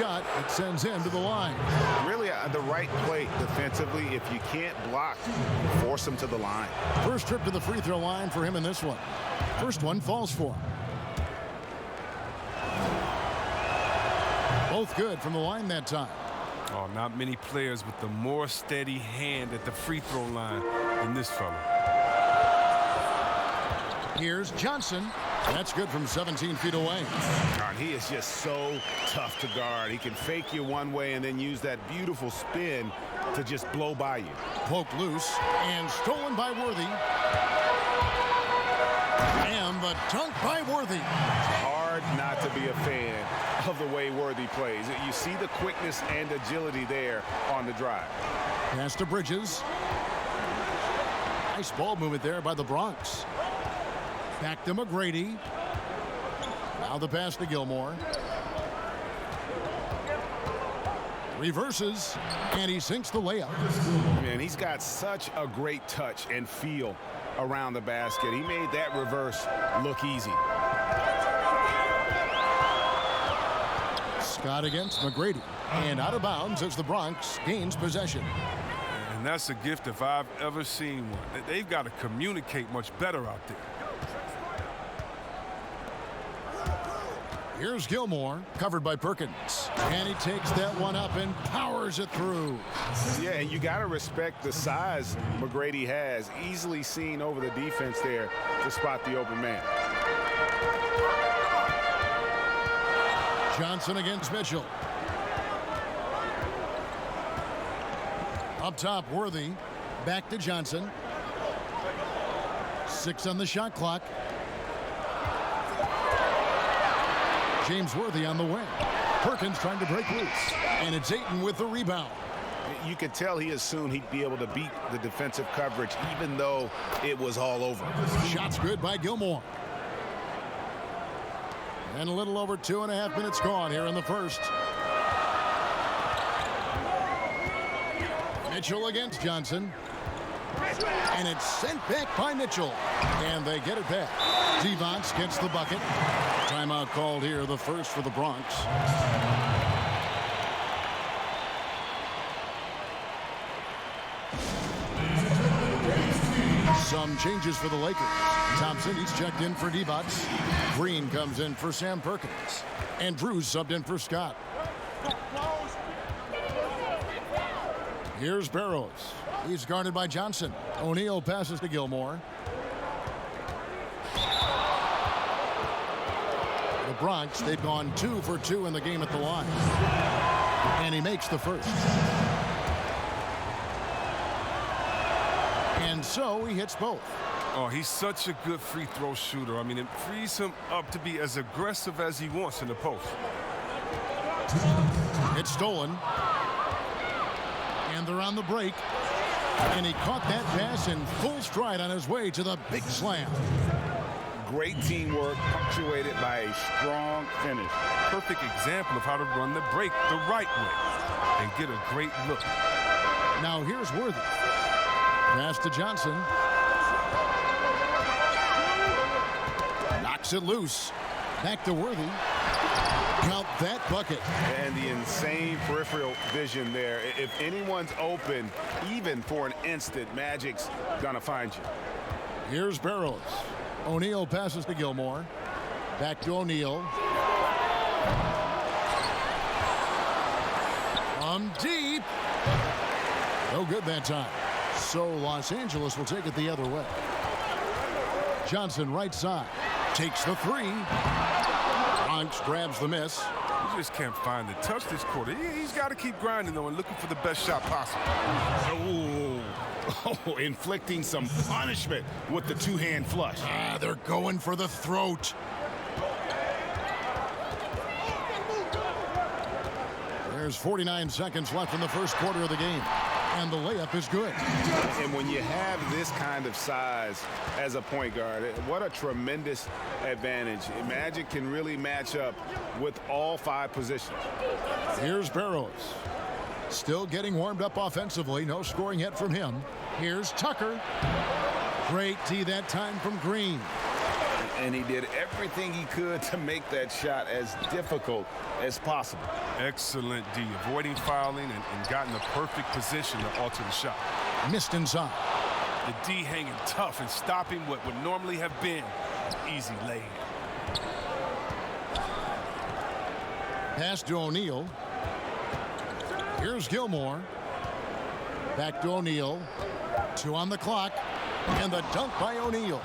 shot. It sends him to the line. Really the right play defensively. If you can't block, force him to the line. First trip to the free throw line for him in this one. First one falls for him. Both good from the line that time. Oh, not many players with the more steady hand at the free throw line than this fella. Here's Johnson. That's good from 17 feet away. God, he is just so tough to guard. He can fake you one way and then use that beautiful spin to just blow by you. Poked loose and stolen by Worthy. And the dunk by Worthy. Hard not to be a fan of the way Worthy plays. You see the quickness and agility there on the drive. Pass to Bridges. Nice ball movement there by the Bronx. Back to McGrady. Now the pass to Gilmore. Reverses, and he sinks the layup. Man, he's got such a great touch and feel around the basket. He made that reverse look easy. Scott against McGrady. And out of bounds as the Bronx gains possession. And that's a gift if I've ever seen one. They've got to communicate much better out there. Here's Gilmore, covered by Perkins. And he takes that one up and powers it through. Yeah, and you got to respect the size McGrady has. Easily seen over the defense there to spot the open man. Johnson against Mitchell. Up top, Worthy. Back to Johnson. 6 on the shot clock. James Worthy on the wing. Perkins trying to break loose. And it's Ayton with the rebound. You could tell he assumed he'd be able to beat the defensive coverage even though it was all over. Shots good by Gilmore. And a little over 2.5 minutes gone here in the first. Mitchell against Johnson. And it's sent back by Mitchell. And they get it back. Devonts gets the bucket. Timeout called here, the first for the Bronx. Some changes for the Lakers. Thompson, he's checked in for Devonts. Green comes in for Sam Perkins. And Drews subbed in for Scott. Here's Barros. He's guarded by Johnson. O'Neal passes to Gilmore. The Bronx, they've gone 2 for 2 in the game at the line. And he makes the first. And so he hits both. Oh, he's such a good free throw shooter. I mean, it frees him up to be as aggressive as he wants in the post. It's stolen. And they're on the break. And he caught that pass in full stride on his way to the big slam. Great teamwork, punctuated by a strong finish. Perfect example of how to run the break the right way and get a great look. Now here's Worthy. Pass to Johnson. Knocks it loose. Back to Worthy. Count that bucket. And the insane peripheral vision there. If anyone's open, even for an instant, Magic's gonna find you. Here's Barros. O'Neal passes to Gilmore. Back to O'Neal. From deep. No good that time. So Los Angeles will take it the other way. Johnson right side. Takes the three. Bronx grabs the miss. You just can't find the touch this quarter. He's got to keep grinding, though, and looking for the best shot possible. Oh, inflicting some punishment with the two-hand flush. They're going for the throat. There's 49 seconds left in the first quarter of the game. And the layup is good. And when you have this kind of size as a point guard, what a tremendous advantage. Magic can really match up with all 5 positions. Here's Barros. Still getting warmed up offensively. No scoring yet from him. Here's Tucker. Great D that time from Green. And he did everything he could to make that shot as difficult as possible. Excellent D, avoiding fouling and got in the perfect position to alter the shot. Missed inside. The D hanging tough and stopping what would normally have been an easy lay. Pass to O'Neal. Here's Gilmore. Back to O'Neal. 2 on the clock. And the dunk by O'Neal.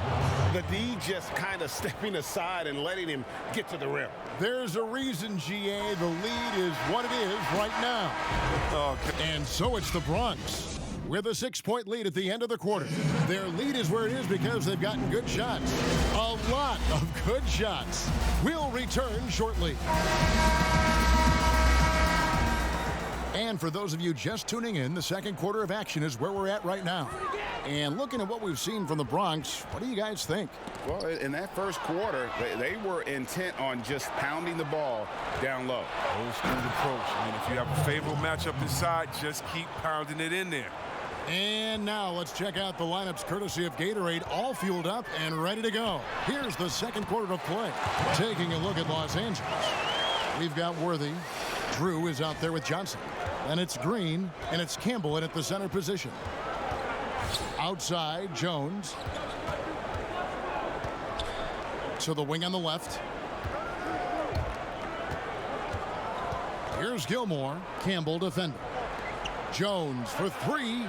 The D just kind of stepping aside and letting him get to the rim. There's a reason, GA. The lead is what it is right now. And so it's the Bronx with a 6-point lead at the end of the quarter. Their lead is where it is because they've gotten good shots. A lot of good shots. We'll return shortly. And for those of you just tuning in, the second quarter of action is where we're at right now. And looking at what we've seen from the Bronx, what do you guys think? Well, in that first quarter, they were intent on just pounding the ball down low. Old school approach. I mean, if you have a favorable matchup inside, just keep pounding it in there. And now let's check out the lineups courtesy of Gatorade, all fueled up and ready to go. Here's the second quarter of play. Taking a look at Los Angeles. We've got Worthy. Drew is out there with Johnson. And it's Green, and it's Campbell in at the center position. Outside, Jones. To the wing on the left. Here's Gilmore. Campbell defender. Jones for 3.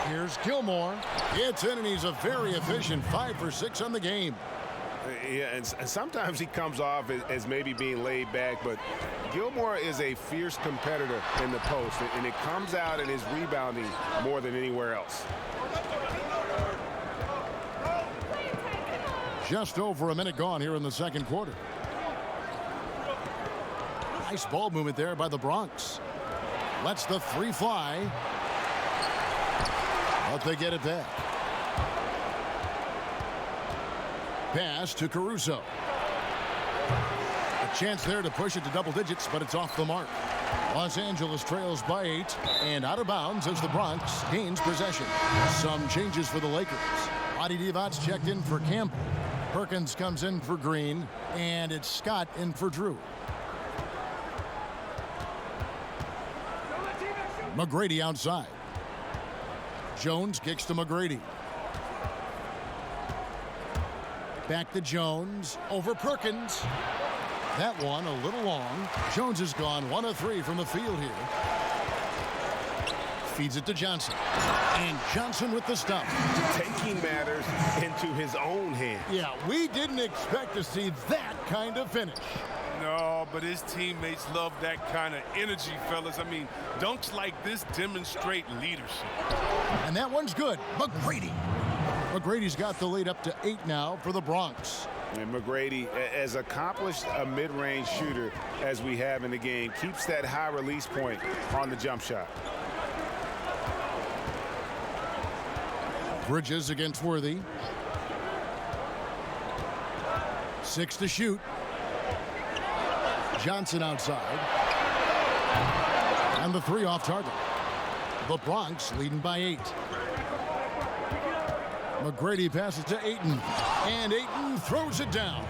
Here's Gilmore. It's in, and he's a very efficient 5 for 6 on the game. Yeah, and sometimes he comes off as maybe being laid back, but Gilmore is a fierce competitor in the post, and it comes out in his rebounding more than anywhere else. Just over a minute gone here in the second quarter. Nice ball movement there by the Bronx. Lets the 3 fly. But they get it back. Pass to Caruso. A chance there to push it to double digits, but it's off the mark. Los Angeles trails by 8 and out of bounds as the Bronx gains possession. Some changes for the Lakers. Adi Divac's checked in for Campbell. Perkins comes in for Green, and it's Scott in for Drew. McGrady outside. Jones kicks to McGrady. Back to Jones, over Perkins. That one a little long. Jones has gone 1 of 3 from the field here. Feeds it to Johnson. And Johnson with the stop. Taking matters into his own hands. Yeah, we didn't expect to see that kind of finish. No, but his teammates love that kind of energy, fellas. I mean, dunks like this demonstrate leadership. And that one's good. McGrady. McGrady's got the lead up to 8 now for the Bronx. And McGrady, as accomplished a mid-range shooter as we have in the game, keeps that high release point on the jump shot. Bridges against Worthy. 6 to shoot. Johnson outside. And the 3 off target. The Bronx leading by 8. McGrady passes to Ayton, and Ayton throws it down.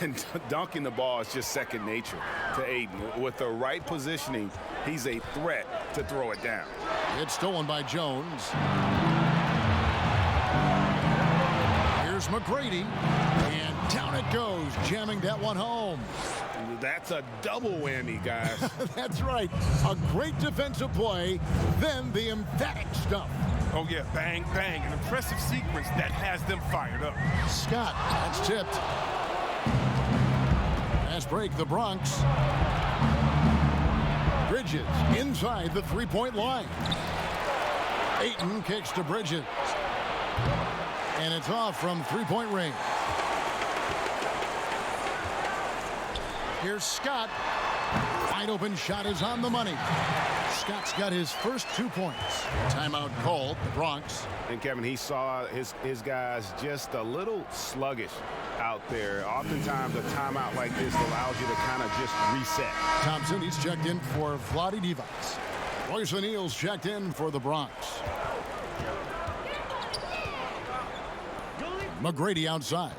And dunking the ball is just second nature to Ayton. With the right positioning, he's a threat to throw it down. It's stolen by Jones. Here's McGrady, and down it goes, jamming that one home. That's a double whammy, guys. That's right. A great defensive play, then the emphatic stuff. Oh, yeah, bang, bang. An impressive sequence that has them fired up. Scott, that's tipped. Fast break, the Bronx. Bridges inside the 3-point line. Ayton kicks to Bridges. And it's off from 3-point range. Here's Scott. Wide open shot is on the money. Scott's got his first 2 points. Timeout called, the Bronx. And Kevin, he saw his guys just a little sluggish out there. Oftentimes a timeout like this allows you to kind of just reset. Thompson, he's checked in for Vlade Divac. Royce O'Neal's checked in for the Bronx. McGrady outside.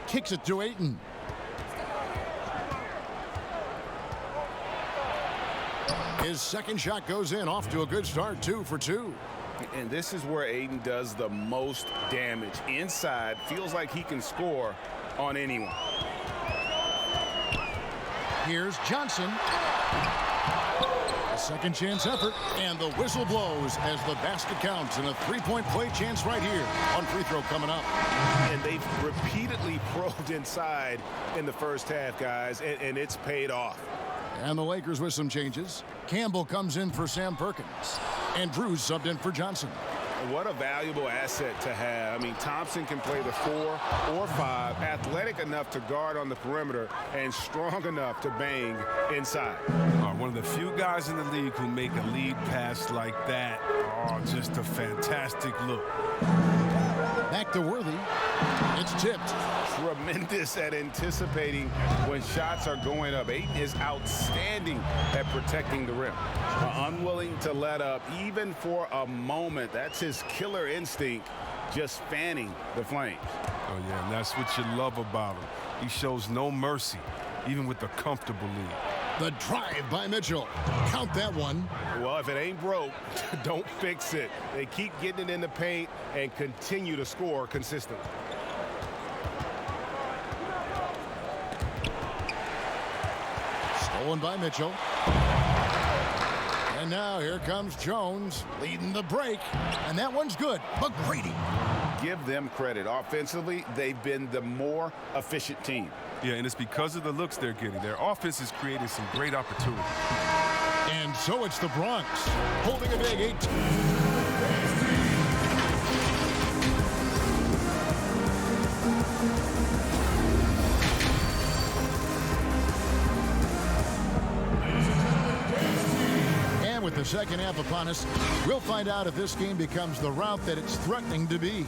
Kicks it to Ayton. His second shot goes in, off to a good start, 2 for 2. And this is where Ayton does the most damage. Inside, feels like he can score on anyone. Here's Johnson. A second chance effort, and the whistle blows as the basket counts, and a three-point play chance right here. One free throw coming up. And they've repeatedly probed inside in the first half, guys, and it's paid off. And the Lakers with some changes. Campbell comes in for Sam Perkins. And Drew's subbed in for Johnson. What a valuable asset to have. I mean, Thompson can play the 4 or 5, athletic enough to guard on the perimeter and strong enough to bang inside. One of the few guys in the league who make a lead pass like that. Oh, just a fantastic look. Back to Worthy. It's tipped. Tremendous at anticipating when shots are going up. Ayton is outstanding at protecting the rim. Unwilling to let up even for a moment. That's his killer instinct, just fanning the flames. Oh, yeah, and that's what you love about him. He shows no mercy, even with a comfortable lead. The drive by Mitchell. Count that one. Well, if it ain't broke, don't fix it. They keep getting it in the paint and continue to score consistently. Stolen by Mitchell. And now here comes Jones leading the break. And that one's good. McGrady. Give them credit. Offensively, they've been the more efficient team. Yeah, and it's because of the looks they're getting. Their offense is creating some great opportunities. And so it's the Bronx holding a big 18. And with the second half upon us, we'll find out if this game becomes the route that it's threatening to be.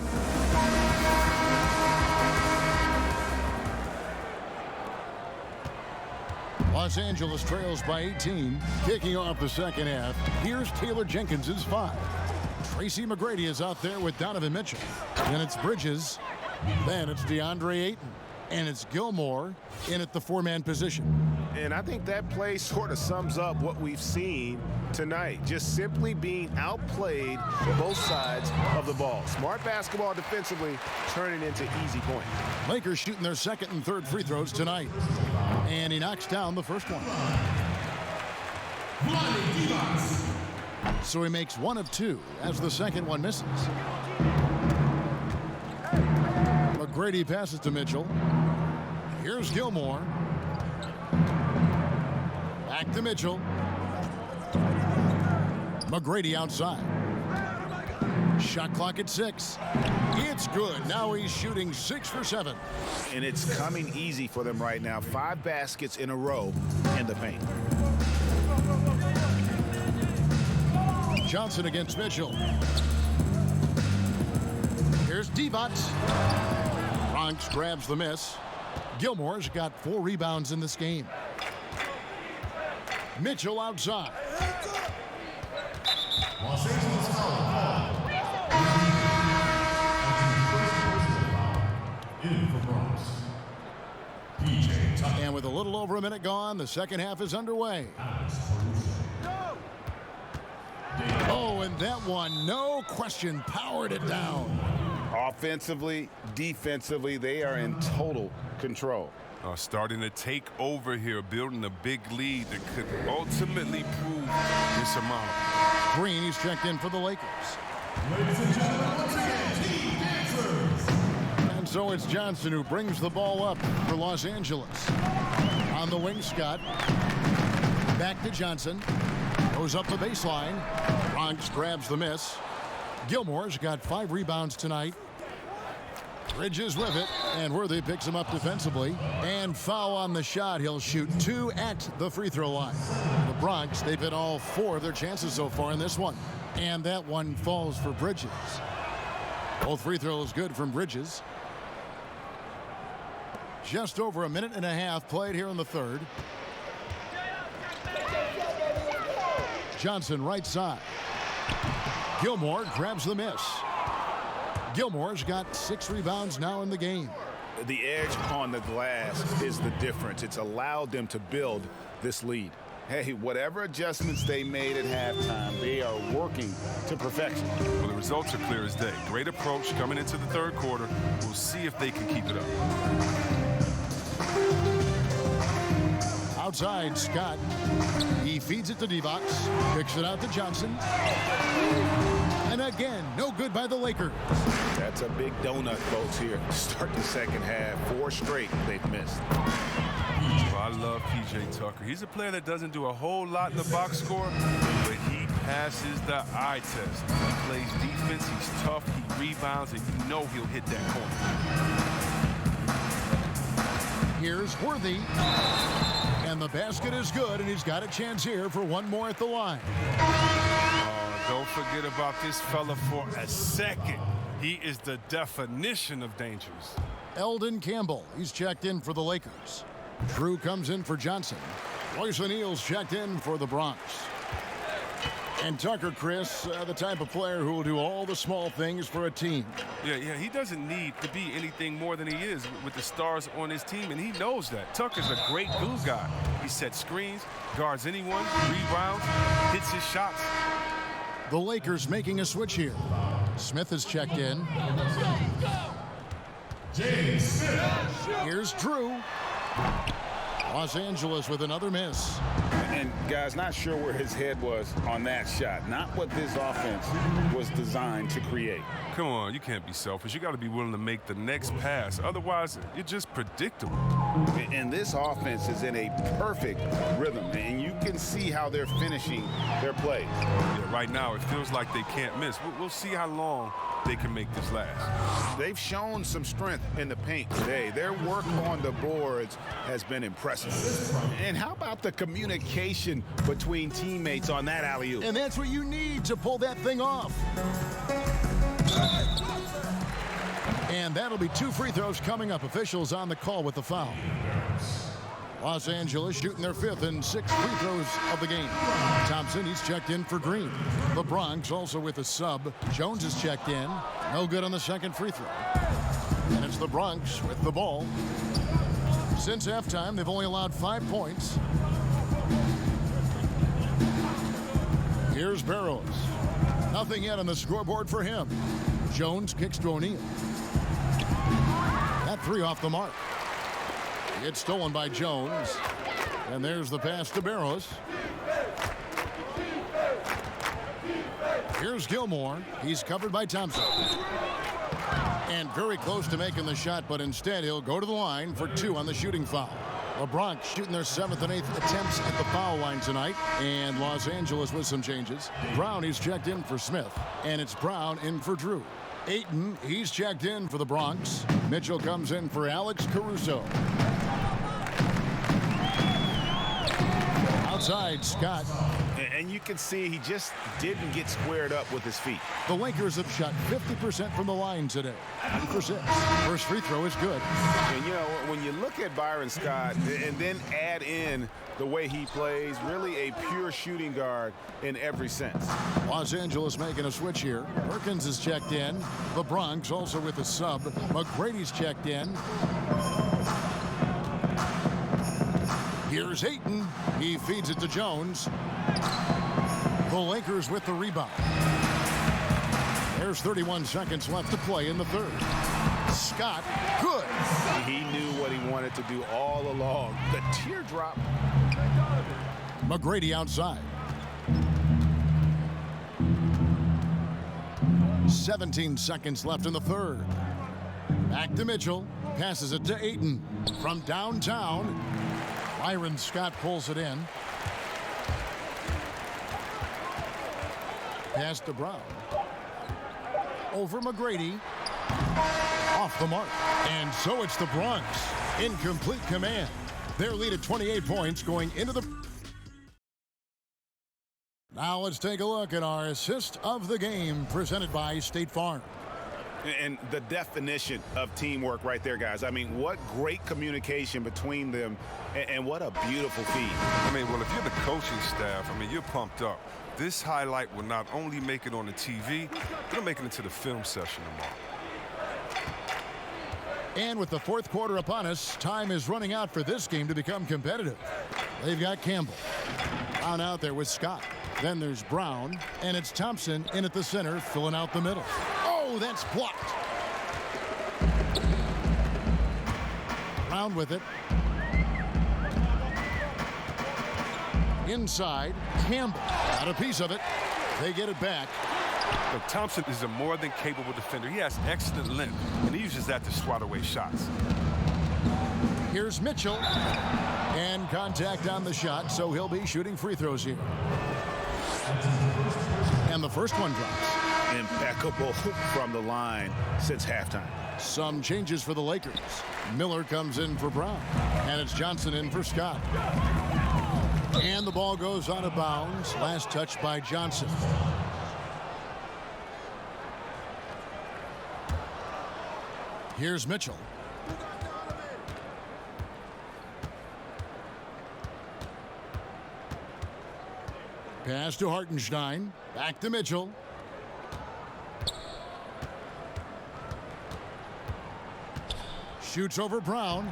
Los Angeles trails by 18. Kicking off the second half, here's Taylor Jenkins' 5. Tracy McGrady is out there with Donovan Mitchell. Then it's Bridges. Then it's Deandre Ayton. And it's Gilmore in at the 4-man position. And I think that play sort of sums up what we've seen tonight. Just simply being outplayed both sides of the ball. Smart basketball defensively, turning into easy points. Lakers shooting their second and third free throws tonight. And he knocks down the first one. So he makes 1 of 2 as the second one misses. McGrady passes to Mitchell. Here's Gilmore. Back to Mitchell. McGrady outside. Shot clock at 6. It's good. Now he's shooting 6 for 7. And it's coming easy for them right now. 5 baskets in a row in the paint. Johnson against Mitchell. Here's Divac. Bronx grabs the miss. Gilmore's got 4 rebounds in this game. Mitchell outside. Los Angeles foul. In for Barros. And with a little over a minute gone, the second half is underway. Oh, and that one, no question, powered it down. Offensively, defensively, they are in total control. Starting to take over here, building a big lead that could ultimately prove insurmountable. Green, he's checked in for the Lakers. Ladies and gentlemen, once again, Team Dancers. And so it's Johnson who brings the ball up for Los Angeles. On the wing, Scott. Back to Johnson. Goes up the baseline. Bronx grabs the miss. Gilmore's got 5 rebounds tonight. Bridges with it, and Worthy picks him up defensively. And foul on the shot. He'll shoot 2 at the free throw line. The Bronx, they've hit all 4 of their chances so far in this one. And that one falls for Bridges. Both free throws good from Bridges. Just over a minute and a half played here in the third. Johnson right side. Gilmore grabs the miss. Gilmore's got 6 rebounds now in the game. The edge on the glass is the difference. It's allowed them to build this lead. Hey, whatever adjustments they made at halftime, they are working to perfection. Well, the results are clear as day. Great approach coming into the third quarter. We'll see if they can keep it up. Outside, Scott. He feeds it to D-Box. Kicks it out to Johnson. And again, no good by the Lakers. That's a big donut, folks, here. Start the second half. 4 straight they've missed. I love P.J. Tucker. He's a player that doesn't do a whole lot in the box score, but he passes the eye test. He plays defense, he's tough, he rebounds, and you know he'll hit that corner. Here's Worthy. And the basket is good, and he's got a chance here for one more at the line. Don't forget about this fella for a second. He is the definition of dangerous. Eldon Campbell, he's checked in for the Lakers. Drew comes in for Johnson. Royce O'Neal's checked in for the Bronx. And Tucker, Chris, the type of player who will do all the small things for a team. Yeah, he doesn't need to be anything more than he is with the stars on his team, and he knows that. Tucker's a great glue guy. He sets screens, guards anyone, rebounds, hits his shots. The Lakers making a switch here. Smith is checked in. Here's Drew. Los Angeles with another miss. And guys, not sure where his head was on that shot. Not what this offense was designed to create. Come on, you can't be selfish. You got to be willing to make the next pass. Otherwise, you're just predictable. And this offense is in a perfect rhythm, and you can see how they're finishing their plays. Yeah, right now, it feels like they can't miss. We'll see how long they can make this last. They've shown some strength in the paint today. Their work on the boards has been impressive. And how about the communication between teammates on that alley-oop? And that's what you need to pull that thing off. And that'll be 2 free throws coming up. Officials on the call with the foul. Los Angeles shooting their 5th and 6th free throws of the game. Thompson, he's checked in for Green. The Bronx also with a sub. Jones is checked in. No good on the 2nd free throw. And it's the Bronx with the ball. Since halftime, they've only allowed 5 points. Here's Barros. Nothing yet on the scoreboard for him. Jones kicks to O'Neal. That 3 off the mark. It's stolen by Jones. And there's the pass to Barros. Here's Gilmore. He's covered by Thompson. And very close to making the shot, but instead he'll go to the line for 2 on the shooting foul. The Bronx shooting their 7th and 8th attempts at the foul line tonight. And Los Angeles with some changes. Brown, he's checked in for Smith. And it's Brown in for Drew. Ayton, he's checked in for the Bronx. Mitchell comes in for Alex Caruso. Outside, Scott. And you can see he just didn't get squared up with his feet. The Lakers have shot 50% from the line today. 3 for 6. First free throw is good. And, you know, when you look at Byron Scott and then add in the way he plays, really a pure shooting guard in every sense. Los Angeles making a switch here. Perkins is checked in. The Bronx also with a sub. McGrady's checked in. Here's Ayton. He feeds it to Jones. The Lakers with the rebound. There's 31 seconds left to play in the 3rd. Scott, good. He knew what he wanted to do all along. The teardrop. McGrady outside. 17 seconds left in the 3rd. Back to Mitchell. Passes it to Ayton. From downtown. Byron Scott pulls it in. Pass to Brown. Over McGrady. Off the mark. And so it's the Bronx in complete command. Their lead at 28 points going into the... Now let's take a look at our assist of the game presented by State Farm. And the definition of teamwork right there, guys. I mean, what great communication between them, and what a beautiful feed. I mean, well, if you're the coaching staff, I mean, you're pumped up. This highlight will not only make it on the TV, it'll make it into the film session tomorrow. And with the fourth quarter upon us, time is running out for this game to become competitive. They've got Campbell. Brown out there with Scott. Then there's Brown, and it's Thompson in at the center, filling out the middle. Oh, that's blocked. Brown with it. Inside, Campbell got a piece of it. They get it back. Look, Thompson is a more than capable defender. He has excellent length, and he uses that to swat away shots. Here's Mitchell. And contact on the shot, so he'll be shooting free throws here. And the first one drops. Impeccable from the line since halftime. Some changes for the Lakers. Miller comes in for Brown. And it's Johnson in for Scott. And the ball goes out of bounds. Last touch by Johnson. Here's Mitchell. Pass to Hartenstein. Back to Mitchell. Shoots over Brown.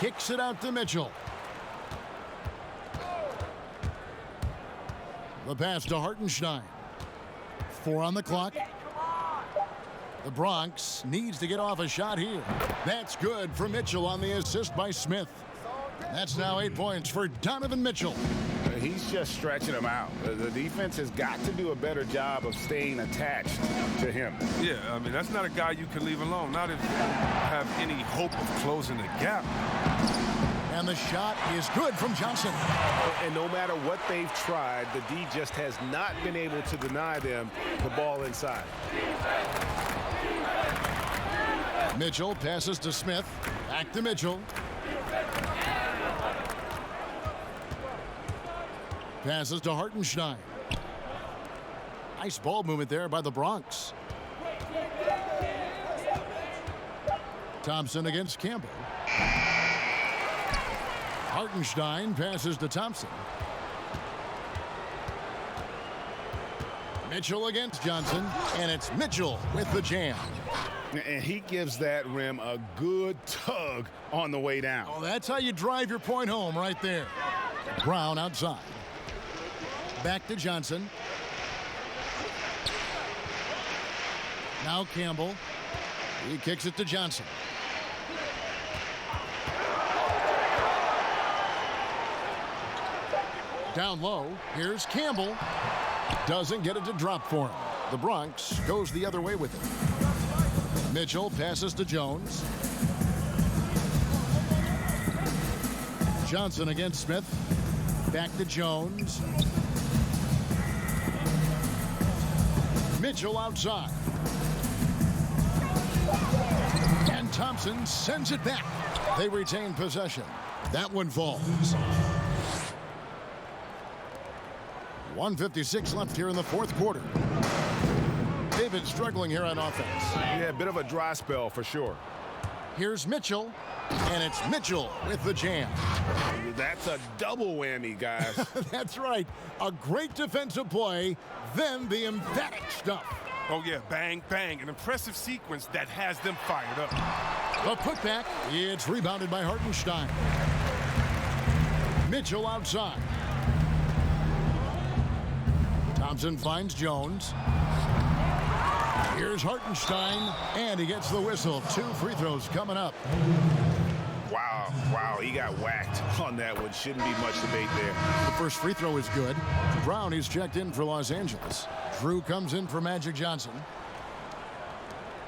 Kicks it out to Mitchell. The pass to Hartenstein. 4 on the clock. The Bronx needs to get off a shot here. That's good for Mitchell on the assist by Smith. That's now 8 points for Donovan Mitchell. He's just stretching him out. The defense has got to do a better job of staying attached to him. Yeah, I mean, that's not a guy you can leave alone, not if you have any hope of closing the gap. And the shot is good from Johnson. And no matter what they've tried, the D just has not been able to deny them the ball inside. Mitchell passes to Smith. Back to Mitchell. Passes to Hartenstein. Nice ball movement there by the Bronx. Thompson against Campbell. Hartenstein passes to Thompson. Mitchell against Johnson, and it's Mitchell with the jam. And he gives that rim a good tug on the way down. Oh, that's how you drive your point home right there. Brown outside. Back to Johnson. Now Campbell. He kicks it to Johnson. Down low, here's Campbell. Doesn't get it to drop for him. The Bronx goes the other way with it. Mitchell passes to Jones. Johnson against Smith. Back to Jones. Mitchell outside. And Thompson sends it back. They retain possession. That one falls. 1:56 left here in the fourth quarter. They've been struggling here on offense. Yeah, a bit of a dry spell for sure. Here's Mitchell, and it's Mitchell with the jam. That's a double whammy, guys. That's right. A great defensive play, then the emphatic stuff. Oh, yeah, bang, bang. An impressive sequence that has them fired up. The putback, it's rebounded by Hartenstein. Mitchell outside. Thompson finds Jones. Here's Hartenstein, and he gets the whistle. 2 free throws coming up. Wow, he got whacked on that one. Shouldn't be much debate there. The first free throw is good. Brown, he's checked in for Los Angeles. Drew comes in for Magic Johnson.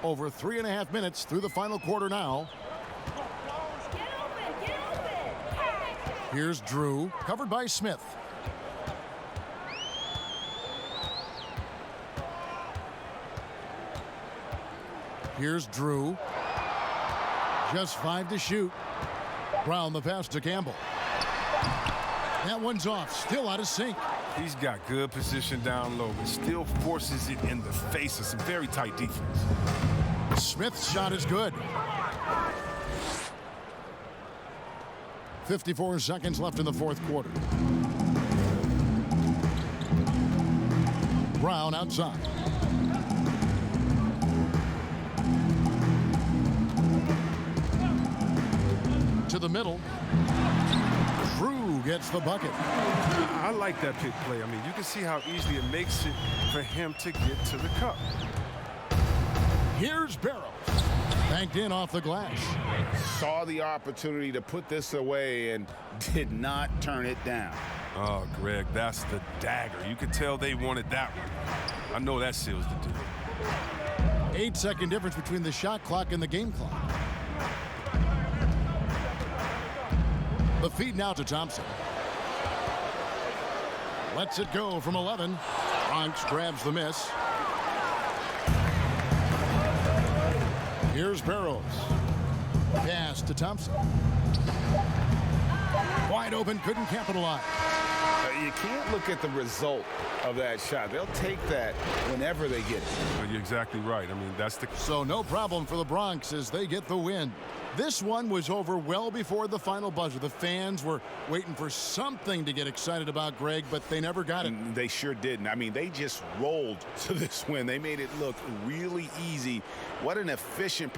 Over 3.5 minutes through the final quarter now. Here's Drew, covered by Smith. Here's Drew. Just 5 to shoot. Brown the pass to Campbell. That one's off. Still out of sync. He's got good position down low, but still forces it in the face of some very tight defense. Smith's shot is good. 54 seconds left in the fourth quarter. Brown outside. To the middle. Drew gets the bucket. I like that pick play. I mean, you can see how easily it makes it for him to get to the cup. Here's Barros. Banked in off the glass. Saw the opportunity to put this away and did not turn it down. Oh, Greg, that's the dagger. You could tell they wanted that one. I know that seals the deal. 8-second difference between the shot clock and the game clock. The feed now to Thompson. Lets it go from 11. Bronx grabs the miss. Here's Barros. Pass to Thompson. Wide open, couldn't capitalize. You can't look at the result of that shot. They'll take that whenever they get it. Well, you're exactly right. I mean, that's the... So no problem for the Bronx as they get the win. This one was over well before the final buzzer. The fans were waiting for something to get excited about, Greg, but they never got it. They sure didn't. I mean, they just rolled to this win. They made it look really easy. What an efficient